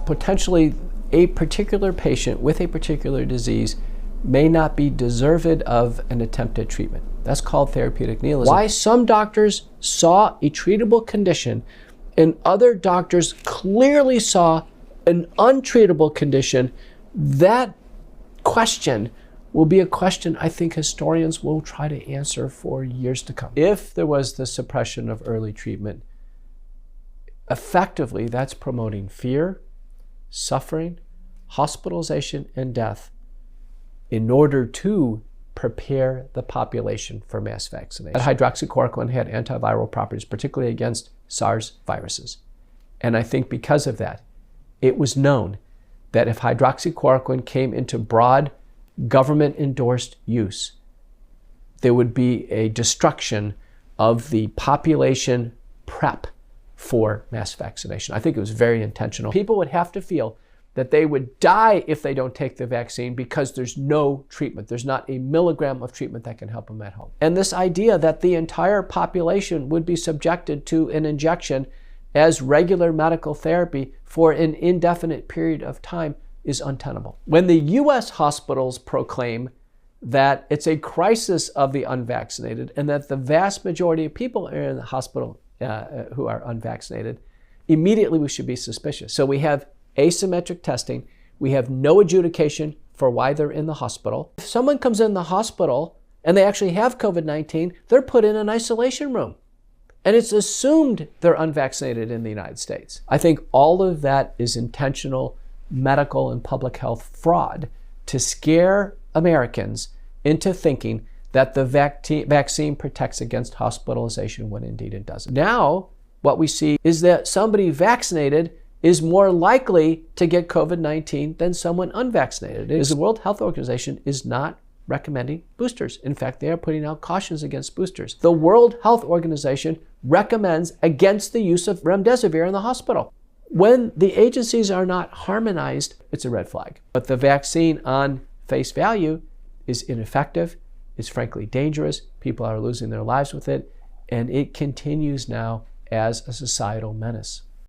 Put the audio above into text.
potentially a particular patient with a particular disease may not be deserved of an attempt at treatment. That's called therapeutic nihilism. Why some doctors saw a treatable condition and other doctors clearly saw an untreatable condition, that question will be a question I think historians will try to answer for years to come. If there was the suppression of early treatment, effectively that's promoting fear, suffering, hospitalization, and death in order to prepare the population for mass vaccination. Hydroxychloroquine had antiviral properties, particularly against SARS viruses. And I think because of that, it was known that if hydroxychloroquine came into broad government-endorsed use, there would be a destruction of the population prep for mass vaccination. I think it was very intentional. People would have to feel that they would die if they don't take the vaccine because there's no treatment. There's not a milligram of treatment that can help them at home. And this idea that the entire population would be subjected to an injection as regular medical therapy for an indefinite period of time is untenable. When the US hospitals proclaim that it's a crisis of the unvaccinated and that the vast majority of people are in the hospital who are unvaccinated, immediately we should be suspicious. So we have asymmetric testing. We have no adjudication for why they're in the hospital. If someone comes in the hospital and they actually have COVID-19, they're put in an isolation room. And it's assumed they're unvaccinated in the United States. I think all of that is intentional medical and public health fraud to scare Americans into thinking that the vaccine protects against hospitalization when indeed it doesn't. Now, what we see is that somebody vaccinated is more likely to get COVID-19 than someone unvaccinated. The World Health Organization is not recommending boosters. In fact, they are putting out cautions against boosters. The World Health Organization recommends against the use of remdesivir in the hospital. When the agencies are not harmonized, it's a red flag. But the vaccine on face value is ineffective, is frankly dangerous, people are losing their lives with it, and it continues now as a societal menace.